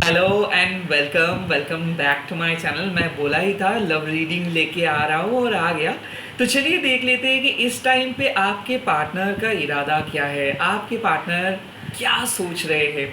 Hello and welcome welcome back to my channel. मैं बोला ही था लव रीडिंग लेके आ रहा हूँ और आ गया। तो चलिए देख लेते हैं कि इस टाइम पे आपके पार्टनर का इरादा क्या है, आपके पार्टनर क्या सोच रहे हैं।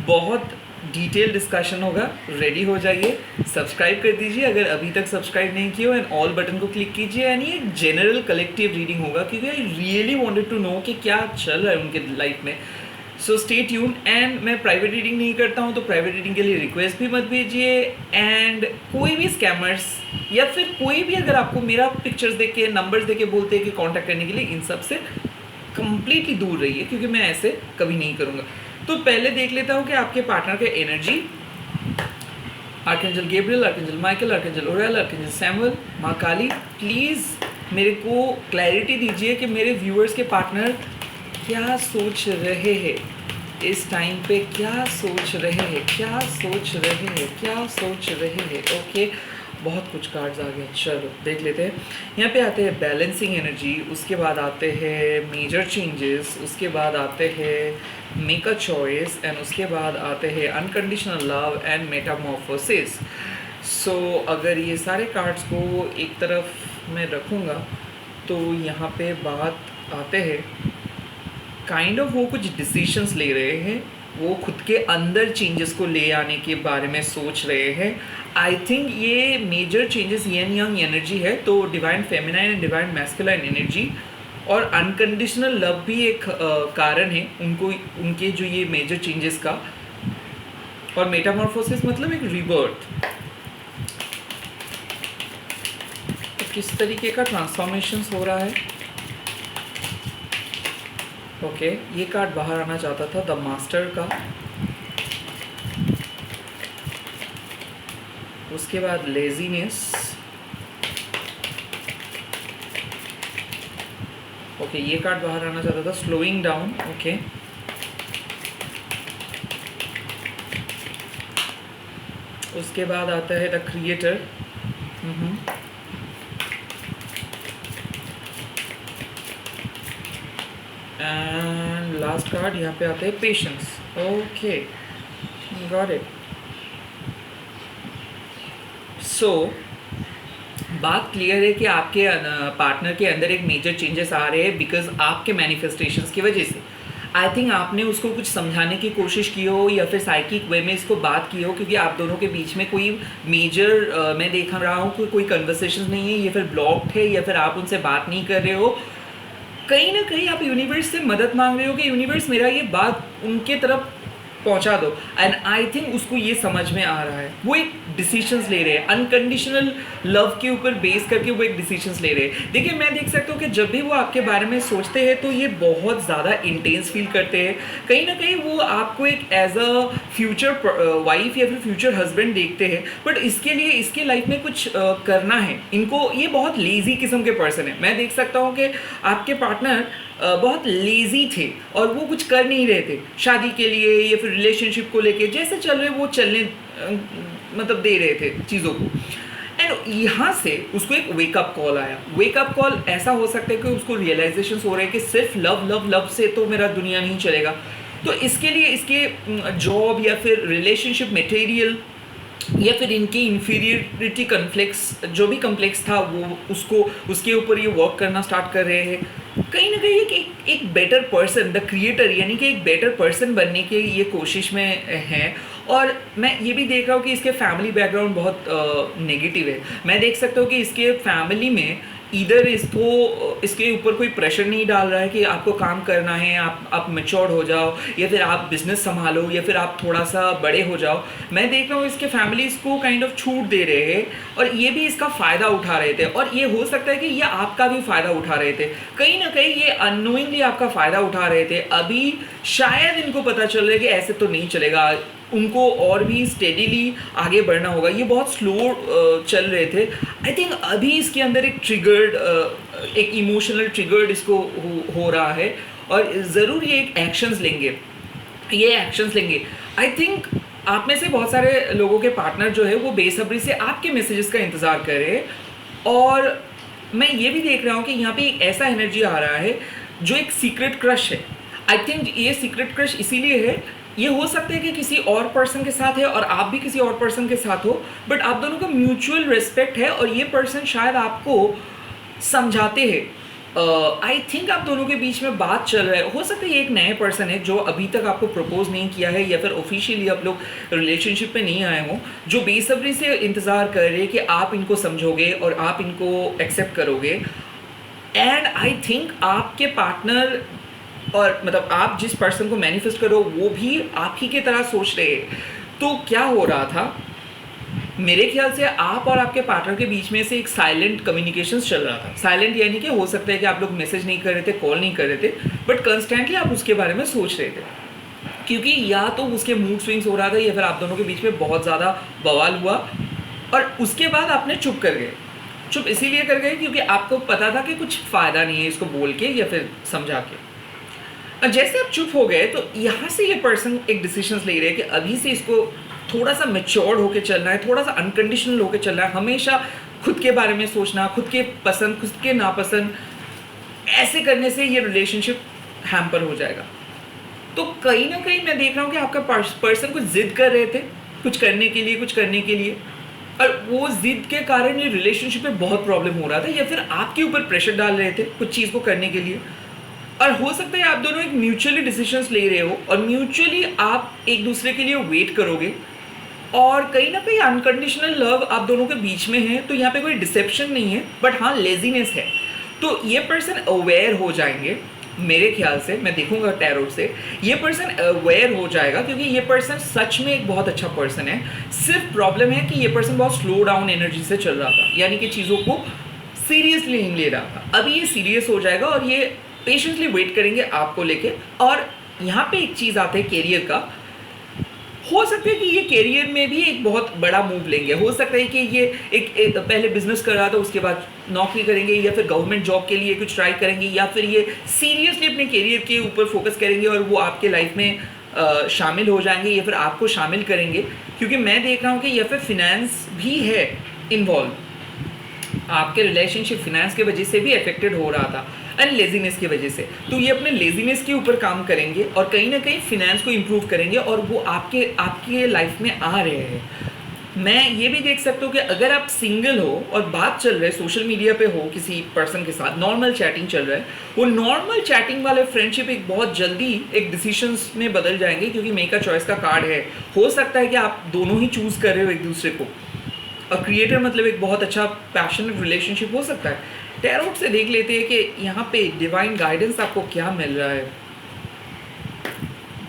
बहुत डिटेल डिस्कशन होगा, रेडी हो जाइए। सब्सक्राइब कर दीजिए अगर अभी तक सब्सक्राइब नहीं किया, एंड ऑल बटन को क्लिक कीजिए। यानी एक जनरल कलेक्टिव रीडिंग होगा क्योंकि I really wanted to know कि क्या चल रहा है उनके लाइफ में। So stay tune. एंड मैं प्राइवेट रीडिंग नहीं करता हूँ, तो प्राइवेट रीडिंग के लिए रिक्वेस्ट भी मत भेजिए। एंड कोई भी स्कैमर्स या फिर कोई भी अगर आपको मेरा पिक्चर्स देख के नंबर्स देख के बोलते हैं कि कांटेक्ट करने के लिए, इन सब से कंप्लीटली दूर रहिए क्योंकि मैं ऐसे कभी नहीं करूँगा। तो पहले देख लेता हूँ कि आपके पार्टनर का energy. Archangel Gabriel, archangel Michael, archangel Auriel, archangel Samuel, माँ काली, प्लीज़ मेरे को क्लैरिटी दीजिए कि मेरे व्यूअर्स के पार्टनर क्या सोच रहे हैं इस टाइम पे, क्या सोच रहे हैं, क्या सोच रहे हैं, क्या सोच रहे हैं। ओके, बहुत कुछ कार्ड्स आ गए, चलो देख लेते हैं। यहाँ पे आते हैं बैलेंसिंग एनर्जी, उसके बाद आते हैं मेजर चेंजेस, उसके बाद आते हैं मेक अ चॉइस, एंड उसके बाद आते हैं अनकंडीशनल लव एंड मेटामॉर्फोसिस। सो अगर ये सारे कार्ड्स को एक तरफ मैं रखूँगा तो यहाँ पे बात आते हैं काइंड ऑफ वो कुछ डिसीजंस ले रहे हैं, वो खुद के अंदर चेंजेस को ले आने के बारे में सोच रहे हैं। आई थिंक ये मेजर चेंजेस येन यंग एनर्जी है, तो divine feminine and divine masculine energy और अनकंडीशनल लव भी एक कारण है उनको, उनके जो ये मेजर चेंजेस का। और मेटामॉर्फोसिस मतलब एक रीबर्थ, तो किस तरीके का ट्रांसफॉर्मेशंस हो रहा है। ओके, ये कार्ड बाहर आना चाहता था, द मास्टर का। उसके बाद लेजीनेस। ओके, ये कार्ड बाहर आना चाहता था, स्लोइंग डाउन। ओके, उसके बाद आता है the creator. And last card यहाँ पे आते हैं patience. Okay, got it. So बात क्लियर है कि आपके पार्टनर के अंदर एक मेजर चेंजेस आ रहे हैं बिकॉज आपके मैनिफेस्टेशंस की वजह से। आई थिंक आपने उसको कुछ समझाने की कोशिश की हो या फिर साइकिक वे में इसको बात की हो, क्योंकि आप दोनों के बीच में कोई मेजर मैं देख रहा हूँ कि कोई कन्वर्सेशन नहीं है, या फिर ब्लॉक्ड है, या फिर आप उनसे बात नहीं कर रहे हो। कहीं ना कहीं आप यूनिवर्स से मदद मांग रहे हो कि यूनिवर्स मेरा ये बात उनके तरफ पहुंचा दो। एंड आई थिंक उसको ये समझ में आ रहा है, वो एक डिसीजंस ले रहे हैं अनकंडीशनल लव के ऊपर बेस करके, वो एक डिसीजंस ले रहे हैं। देखिए, मैं देख सकता हूँ कि जब भी वो आपके बारे में सोचते हैं तो ये बहुत ज़्यादा इंटेंस फील करते हैं। कहीं ना कहीं वो आपको एक एज अ फ्यूचर वाइफ या फिर फ्यूचर हस्बैंड देखते हैं, बट इसके लिए इसके लाइफ में कुछ करना है इनको। ये बहुत लेजी किस्म के पर्सन है। मैं देख सकता हूँ कि आपके पार्टनर बहुत लेजी थे और वो कुछ कर नहीं रहे थे शादी के लिए या फिर रिलेशनशिप को लेके, जैसे चल रहे वो चलने मतलब दे रहे थे चीज़ों को। एंड यहाँ से उसको एक वेकअप कॉल आया। वेकअप कॉल ऐसा हो सकता है कि उसको रियलाइजेशन हो रहा है कि सिर्फ लव लव लव से तो मेरा दुनिया नहीं चलेगा, तो इसके लिए इसके जॉब या फिर रिलेशनशिप मटेरियल या फिर इनके इन्फीरियरिटी कॉन्फ्लिक्स, जो भी कॉम्प्लेक्स था वो उसको उसके ऊपर ये वर्क करना स्टार्ट कर रहे हैं। कहीं ना कहीं एक बेटर पर्सन, द क्रिएटर, यानी कि एक बेटर पर्सन बनने की ये कोशिश में है। और मैं ये भी देख रहा हूँ कि इसके फैमिली बैकग्राउंड बहुत नेगेटिव है। मैं देख सकता हूँ कि इसके फैमिली में इधर इसके ऊपर कोई प्रेशर नहीं डाल रहा है कि आपको काम करना है, आप मैच्योर हो जाओ, या फिर आप बिजनेस संभालो, या फिर आप थोड़ा सा बड़े हो जाओ। मैं देख रहा हूँ इसके फैमिली इसको काइंड ऑफ छूट दे रहे हैं और ये भी इसका फ़ायदा उठा रहे थे, और ये हो सकता है कि ये आपका भी फ़ायदा उठा रहे थे। कहीं ना कहीं ये अननोइंगली आपका फ़ायदा उठा रहे थे। अभी शायद इनको पता चल रहा है कि ऐसे तो नहीं चलेगा, उनको और भी स्टेडीली आगे बढ़ना होगा। ये बहुत स्लो चल रहे थे। आई थिंक अभी इसके अंदर एक ट्रिगर्ड, एक इमोशनल ट्रिगर्ड इसको हो रहा है, और ज़रूर ये एक एक्शंस लेंगे, ये एक्शंस लेंगे। आई थिंक आप में से बहुत सारे लोगों के पार्टनर जो है वो बेसब्री से आपके मैसेजेस का इंतज़ार कर रहे हैं। और मैं ये भी देख रहा हूँ कि यहाँ पे एक ऐसा एनर्जी आ रहा है जो एक सीक्रेट क्रश है। आई थिंक ये सीक्रेट क्रश इसीलिए है ये हो सकता है कि किसी और पर्सन के साथ है और आप भी किसी और पर्सन के साथ हो, बट आप दोनों का म्यूचुअल रिस्पेक्ट है और ये पर्सन शायद आपको समझाते हैं। आई थिंक आप दोनों के बीच में बात चल रहा है, हो सकता है ये एक नए पर्सन है जो अभी तक आपको प्रपोज नहीं किया है या फिर ऑफिशियली आप लोग रिलेशनशिप में नहीं आए हों, जो बेसब्री से इंतज़ार कर रहे हैं कि आप इनको समझोगे और आप इनको एक्सेप्ट करोगे। एंड आई थिंक आपके पार्टनर और मतलब आप जिस पर्सन को मैनिफेस्ट करो वो भी आप ही की तरह सोच रहे हैं। तो क्या हो रहा था, मेरे ख्याल से आप और आपके पार्टनर के बीच में से एक साइलेंट कम्युनिकेशन चल रहा था। साइलेंट यानी कि हो सकता है कि आप लोग मैसेज नहीं कर रहे थे, कॉल नहीं कर रहे थे, बट कंस्टेंटली आप उसके बारे में सोच रहे थे, क्योंकि या तो उसके मूड स्विंग्स हो रहा था या फिर आप दोनों के बीच में बहुत ज़्यादा बवाल हुआ और उसके बाद आपने चुप कर गए। चुप इसीलिए कर गए क्योंकि आपको पता था कि कुछ फ़ायदा नहीं है इसको बोल के या फिर समझा के। और जैसे आप चुप हो गए तो यहाँ से ये पर्सन एक डिसीजन ले रहे हैं कि अभी से इसको थोड़ा सा मैच्योर्ड होकर चलना है, थोड़ा सा अनकंडीशनल होकर चलना है, हमेशा खुद के बारे में सोचना, खुद के पसंद, खुद के नापसंद, ऐसे करने से ये रिलेशनशिप हैम्पर हो जाएगा। तो कहीं ना कहीं मैं देख रहा हूँ कि आपका पर्सन कुछ जिद कर रहे थे कुछ करने के लिए, और वो जिद के कारण ये रिलेशनशिप में बहुत प्रॉब्लम हो रहा था या फिर आपके ऊपर प्रेशर डाल रहे थे कुछ चीज़ को करने के लिए। और हो सकता है आप दोनों एक म्यूचुअली डिसीजंस ले रहे हो और म्यूचुअली आप एक दूसरे के लिए वेट करोगे और कहीं ना कहीं अनकंडीशनल लव आप दोनों के बीच में है। तो यहाँ पे कोई डिसेप्शन नहीं है, बट हाँ लेजीनेस है। तो ये पर्सन अवेयर हो जाएंगे मेरे ख्याल से, मैं देखूंगा टैरोट से, ये पर्सन अवेयर हो जाएगा क्योंकि ये पर्सन सच में एक बहुत अच्छा पर्सन है। सिर्फ प्रॉब्लम है कि ये पर्सन बहुत स्लो डाउन एनर्जी से चल रहा था, यानी कि चीज़ों को सीरियसली नहीं ले रहा था। अभी ये सीरियस हो जाएगा और ये पेशेंटली वेट करेंगे आपको लेके। और यहाँ पे एक चीज़ आता है कैरियर का, हो सकता है कि ये कैरियर में भी एक बहुत बड़ा मूव लेंगे। हो सकता है कि ये एक पहले बिजनेस कर रहा था उसके बाद नौकरी करेंगे या फिर गवर्नमेंट जॉब के लिए कुछ ट्राई करेंगे या फिर ये सीरियसली अपने कैरियर के ऊपर फोकस करेंगे और वो आपके लाइफ में शामिल हो जाएंगे या फिर आपको शामिल करेंगे। क्योंकि मैं देख रहा हूँ कि या फिर फिनेंस भी है इन्वॉल्व, आपके रिलेशनशिप फिनेंस के वजह से भी अफेक्टेड हो रहा था एंड लेजीनेस की वजह से। तो ये अपने लेजीनेस के ऊपर काम करेंगे और कहीं ना कहीं फिनेंस को इम्प्रूव करेंगे और वो आपके लाइफ में आ रहे हैं। मैं ये भी देख सकता हूँ कि अगर आप सिंगल हो और बात चल रहा है सोशल मीडिया पे हो किसी पर्सन के साथ, नॉर्मल चैटिंग चल रहा है, वो नॉर्मल चैटिंग वाले फ्रेंडशिप एक बहुत जल्दी एक डिसीजंस में बदल जाएंगे क्योंकि मेक अ चॉइस का कार्ड है। हो सकता है कि आप दोनों ही चूज़ कर रहे हो एक दूसरे को, और क्रिएटर मतलब एक बहुत अच्छा पैशनेट रिलेशनशिप हो सकता है। टैरोट से देख लेते हैं कि यहाँ पे डिवाइन गाइडेंस आपको क्या मिल रहा है।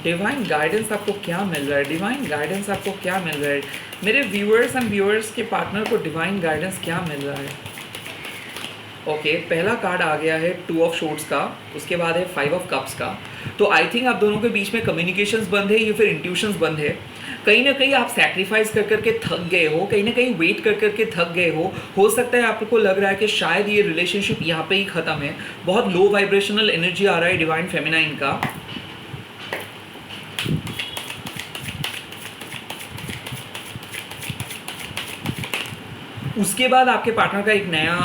डिवाइन गाइडेंस आपको क्या मिल रहा है, डिवाइन गाइडेंस आपको क्या मिल रहा है मेरे व्यूअर्स एंड व्यूअर्स के पार्टनर को डिवाइन गाइडेंस क्या मिल रहा है। ओके, पहला कार्ड आ गया है 2 ऑफ शॉर्ट्स का, उसके बाद है 5 ऑफ कप्स का। तो आई थिंक आप दोनों के बीच में कम्युनिकेशंस बंद है या फिर इंट्यूशंस बंद है। कहीं ना कहीं आप सैक्रिफाइस कर करके थक गए हो, कहीं ना कहीं वेट कर करके थक गए हो सकता है आपको लग रहा है कि शायद ये रिलेशनशिप यहाँ पे ही ख़त्म है। बहुत लो वाइब्रेशनल एनर्जी आ रहा है डिवाइन फेमिनाइन का। उसके बाद आपके पार्टनर का एक नया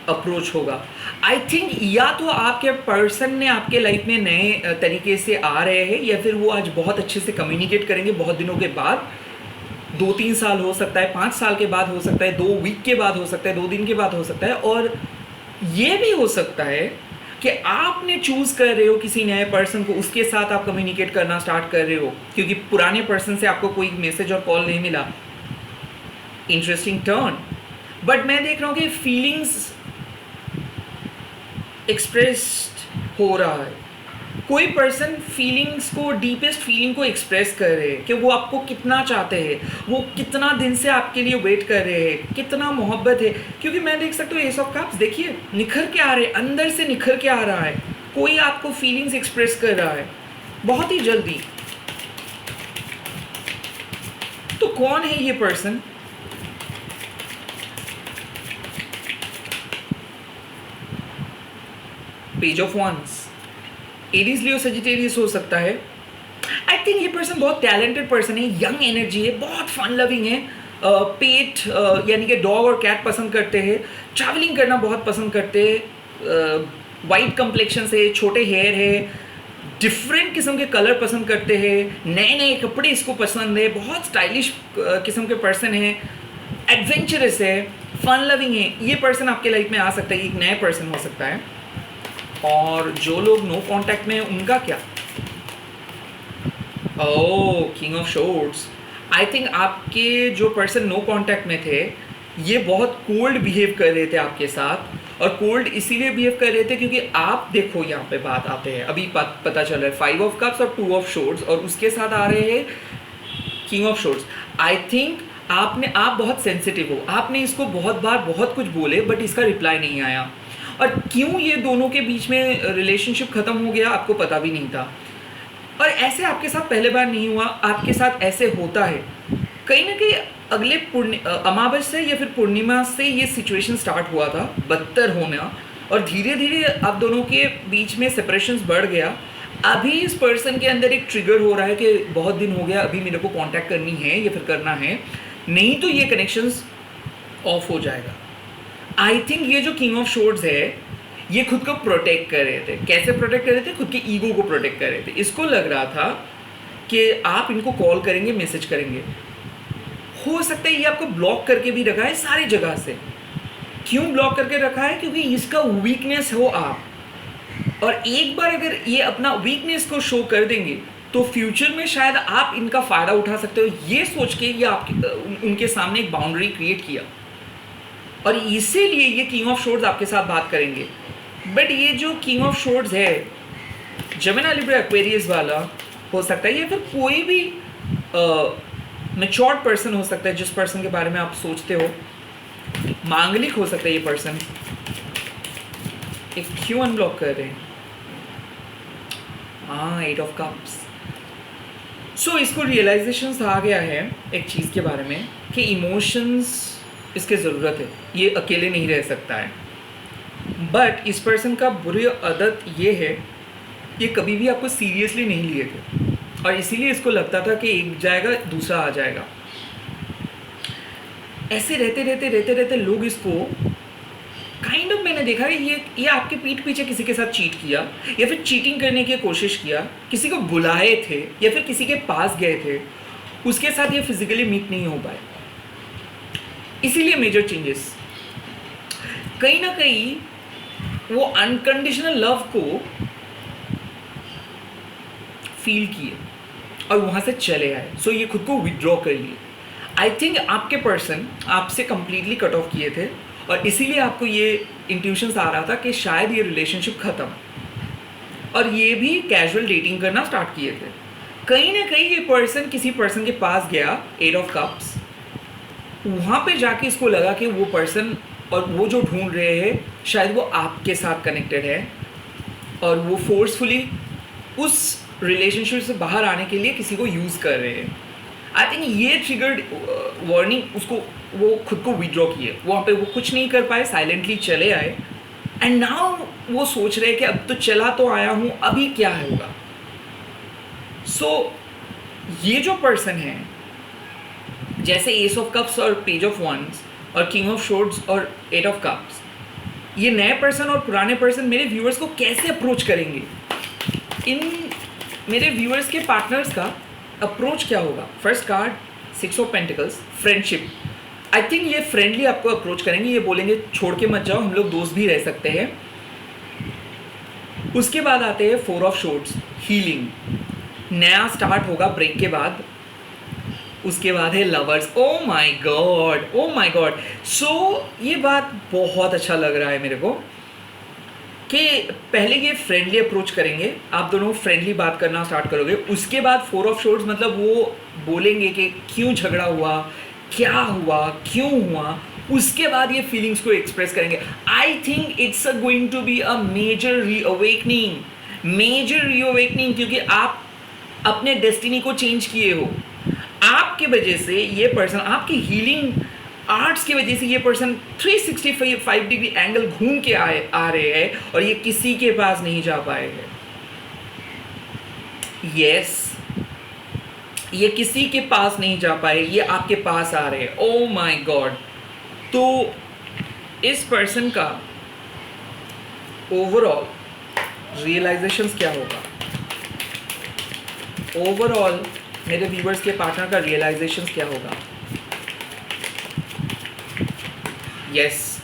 अप्रोच होगा। आई थिंक या तो आपके पर्सन ने आपके लाइफ में नए तरीके से आ रहे हैं या फिर वो आज बहुत अच्छे से कम्युनिकेट करेंगे बहुत दिनों के बाद। 2-3 साल हो सकता है, 5 साल के बाद हो सकता है, 2 वीक के बाद हो सकता है, 2 दिन के बाद हो सकता है। और ये भी हो सकता है कि आपने चूज़ कर रहे हो किसी नए पर्सन को, उसके साथ आप कम्युनिकेट करना स्टार्ट कर रहे हो क्योंकि पुराने पर्सन से आपको कोई मैसेज और कॉल नहीं मिला। Interesting turn. बट मैं देख रहा हूँ कि फीलिंग्स एक्सप्रेस्ड हो रहा है। कोई पर्सन फीलिंग्स को, डीपेस्ट फीलिंग को एक्सप्रेस कर रहे हैं कि वो आपको कितना चाहते हैं, वो कितना दिन से आपके लिए वेट कर रहे हैं, कितना मोहब्बत है। क्योंकि मैं देख सकता हूँ एस ऑफ कप्स देखिए निखर के आ रहे हैं, अंदर से निखर के आ रहा है। कोई आपको फीलिंग्स एक्सप्रेस कर रहा है बहुत ही जल्दी। तो कौन है ये person? Page of wands, Aries Leo Sagittarius हो सकता है। आई थिंक ये पर्सन बहुत टैलेंटेड पर्सन है, यंग एनर्जी है, बहुत फन लविंग है, पेट यानी कि डॉग और कैट पसंद करते हैं, ट्रैवलिंग करना बहुत पसंद करते हैं, वाइट कम्प्लेक्शन से, छोटे हेयर है, डिफरेंट किस्म के कलर पसंद करते हैं, नए नए कपड़े इसको पसंद है, बहुत स्टाइलिश किस्म के पर्सन है, एडवेंचरस है, फन लविंग है, ये पर्सन आपके लाइफ में आ सकता है, एक नया पर्सन हो सकता है। और जो लोग नो कांटेक्ट में हैं उनका क्या? Oh, king of swords. I think आपके जो पर्सन नो कांटेक्ट में थे ये बहुत कोल्ड बिहेव कर रहे थे आपके साथ, और कोल्ड इसीलिए बिहेव कर रहे थे क्योंकि आप देखो यहाँ पे बात आते हैं, अभी पता चल रहा है 5 ऑफ कप्स और 2 ऑफ शॉर्ट्स, और उसके साथ आ रहे हैं king of swords. I think आप बहुत सेंसिटिव हो, आपने इसको बहुत बार बहुत कुछ बोले बट इसका रिप्लाई नहीं आया, और क्यों ये दोनों के बीच में रिलेशनशिप ख़त्म हो गया आपको पता भी नहीं था। और ऐसे आपके साथ पहले बार नहीं हुआ, आपके साथ ऐसे होता है कहीं ना कहीं। अगले अमावस से या फिर पूर्णिमा से ये सिचुएशन स्टार्ट हुआ था बदतर होना, और धीरे धीरे आप दोनों के बीच में सेपरेशंस बढ़ गया। अभी इस पर्सन के अंदर एक ट्रिगर हो रहा है कि बहुत दिन हो गया, अभी मेरे को कांटेक्ट करनी है या फिर करना है, नहीं तो ये कनेक्शंस ऑफ हो जाएगा। आई थिंक ये जो किंग ऑफ शॉर्ट्स है ये खुद को प्रोटेक्ट कर रहे थे। कैसे प्रोटेक्ट कर रहे थे? खुद के ईगो को प्रोटेक्ट कर रहे थे। इसको लग रहा था कि आप इनको कॉल करेंगे, मैसेज करेंगे, हो सकता है ये आपको ब्लॉक करके भी रखा है सारी जगह से। क्यों ब्लॉक करके रखा है? क्योंकि इसका वीकनेस हो आप, और एक बार अगर ये अपना वीकनेस को शो कर देंगे तो फ्यूचर में शायद आप इनका फ़ायदा उठा सकते हो, ये सोच के ये आपके उनके सामने एक बाउंड्री क्रिएट किया, और इसीलिए ये किंग ऑफ शॉर्ट्स आपके साथ बात करेंगे। बट ये जो किंग ऑफ शॉर्ट्स है जेमिनी लिब्रा एक्वेरियस वाला हो सकता है, या फिर कोई भी मैच्योर्ड पर्सन हो सकता है जिस पर्सन के बारे में आप सोचते हो, मांगलिक हो सकता है ये पर्सन। एक क्यों अनब्लॉक कर रहे हैं? हाँ, 8 ऑफ कप्स। सो इसको रियलाइजेशंस आ गया है एक चीज़ के बारे में कि इमोशंस इसके ज़रूरत है, ये अकेले नहीं रह सकता है। बट इस पर्सन का बुरी आदत ये है, ये कभी भी आपको सीरियसली नहीं लिए थे, और इसीलिए इसको लगता था कि एक जाएगा दूसरा आ जाएगा। ऐसे रहते रहते रहते रहते लोग इसको काइंड ऑफ, मैंने देखा है ये आपके पीठ पीछे किसी के साथ चीट किया, या फिर चीटिंग करने की कोशिश किया, किसी को बुलाए थे या फिर किसी के पास गए थे, उसके साथ ये फिजिकली मीट नहीं हो पाए, इसीलिए मेजर चेंजेस। कहीं ना कहीं वो अनकंडीशनल लव को फील किए और वहाँ से चले आए, सो ये खुद को विड्रॉ कर लिए। आई थिंक आपके पर्सन आपसे कंप्लीटली कट ऑफ किए थे, और इसीलिए आपको ये इंट्यूशंस आ रहा था कि शायद ये रिलेशनशिप ख़त्म, और ये भी कैजुअल डेटिंग करना स्टार्ट किए थे। कहीं ना कहीं ये पर्सन किसी पर्सन के पास गया, 8 ऑफ कप्स, वहाँ पे जाके इसको लगा कि वो पर्सन और वो जो ढूंढ रहे हैं शायद वो आपके साथ कनेक्टेड है, और वो फोर्सफुली उस रिलेशनशिप से बाहर आने के लिए किसी को यूज़ कर रहे हैं। आई थिंक ये ट्रिगर्ड वार्निंग उसको, वो खुद को विड्रॉ किए, वहाँ पे वो कुछ नहीं कर पाए, साइलेंटली चले आए, एंड नाउ वो सोच रहे हैं कि अब तो चला तो आया हूँ, अभी क्या होगा। सो ये जो पर्सन है, जैसे एस ऑफ कप्स और पेज ऑफ वंस और किंग ऑफ शॉर्ट्स और 8 ऑफ कप्स, ये नए पर्सन और पुराने पर्सन मेरे व्यूअर्स को कैसे अप्रोच करेंगे? इन मेरे व्यूअर्स के पार्टनर्स का अप्रोच क्या होगा? First card 6 of pentacles, friendship. I think ये फ्रेंडली आपको अप्रोच करेंगे, ये बोलेंगे छोड़ के मत जाओ, हम लोग दोस्त भी रह सकते हैं। उसके बाद आते हैं 4 ऑफ शॉर्ट्स, हीलिंग, नया स्टार्ट होगा ब्रेक के बाद। उसके बाद है lovers. Oh my God, oh my God. So ये बात बहुत अच्छा लग रहा है मेरे को कि पहले ये फ्रेंडली अप्रोच करेंगे, आप दोनों फ्रेंडली बात करना स्टार्ट करोगे। उसके बाद 4 ऑफ शॉर्ट्स, मतलब वो बोलेंगे कि क्यों झगड़ा हुआ, क्या हुआ, क्यों हुआ। उसके बाद ये फीलिंग्स को एक्सप्रेस करेंगे। I think it's going to be a major reawakening, major reawakening, क्योंकि आप अपने डेस्टिनी को चेंज किए हो। आपके वजह से ये पर्सन, आपकी हीलिंग आर्ट्स की वजह से ये पर्सन 365 डिग्री एंगल घूम के आ रहे हैं, और ये किसी के पास नहीं जा पाए हैं। यस, ये किसी के पास नहीं जा पाए, ये आपके पास आ रहे हैं। ओ माय गॉड। तो इस पर्सन का ओवरऑल रियलाइजेशंस क्या होगा? ओवरऑल मेरे व्यूवर्स के पार्टनर का रियलाइजेशन क्या होगा? यस,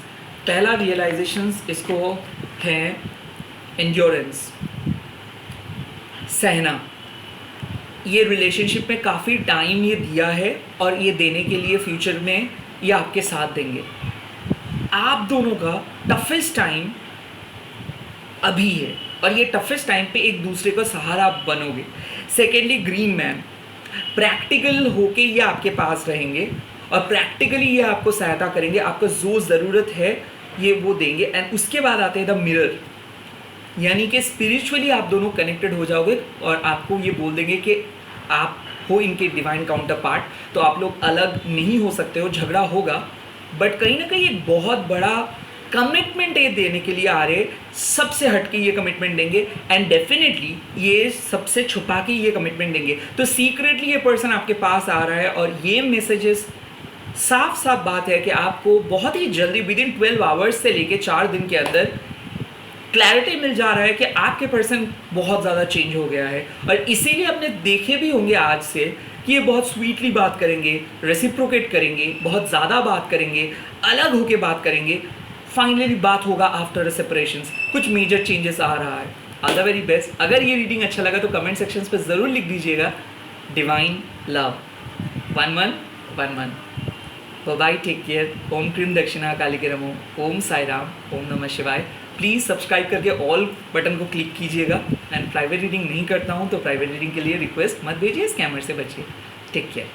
पहला रियलाइजेशन इसको है एंड्योरेंस, सहना। ये रिलेशनशिप में काफ़ी टाइम ये दिया है और ये देने के लिए फ्यूचर में ये आपके साथ देंगे। आप दोनों का टफेस्ट टाइम अभी है और ये टफेस्ट टाइम पे एक दूसरे का सहारा आप बनोगे। सेकेंडली, ग्रीन मैन, प्रैक्टिकल होके ये आपके पास रहेंगे और प्रैक्टिकली ये आपको सहायता करेंगे, आपको जो ज़रूरत है ये वो देंगे। एंड उसके बाद आते हैं द मिरर, यानी कि स्पिरिचुअली आप दोनों कनेक्टेड हो जाओगे और आपको ये बोल देंगे कि आप हो इनके डिवाइन काउंटर पार्ट, तो आप लोग अलग नहीं हो सकते हो, झगड़ा होगा, बट कहीं ना कहीं एक बहुत बड़ा कमिटमेंट ये देने के लिए आ रहे, सबसे हटके ये कमिटमेंट देंगे एंड डेफिनेटली ये सबसे छुपा के ये कमिटमेंट देंगे। तो सीक्रेटली ये पर्सन आपके पास आ रहा है और ये मैसेजेस साफ साफ बात है कि आपको बहुत ही जल्दी विद इन 12 आवर्स से लेके 4 दिन के अंदर क्लैरिटी मिल जा रहा है कि आपके पर्सन बहुत ज़्यादा चेंज हो गया है। और इसीलिए आपने देखे भी होंगे आज से कि ये बहुत स्वीटली बात करेंगे, रेसिप्रोकेट करेंगे, बहुत ज़्यादा बात करेंगे, अलग होके बात करेंगे। फाइनली बात होगा आफ्टर अ सेपरेशन, कुछ मेजर चेंजेस आ रहा है। All the very best. अगर ये रीडिंग अच्छा लगा तो कमेंट सेक्शन पे ज़रूर लिख दीजिएगा divine love 1111। Bye, take care. ओम क्रीम दक्षिणा काली के नमो, ओम साई राम, ओम नमः शिवाय। प्लीज़ सब्सक्राइब करके ऑल बटन को क्लिक कीजिएगा। एंड प्राइवेट रीडिंग नहीं करता हूँ तो प्राइवेट रीडिंग के लिए रिक्वेस्ट मत भेजिए, स्कैमर से बचिए। Take care.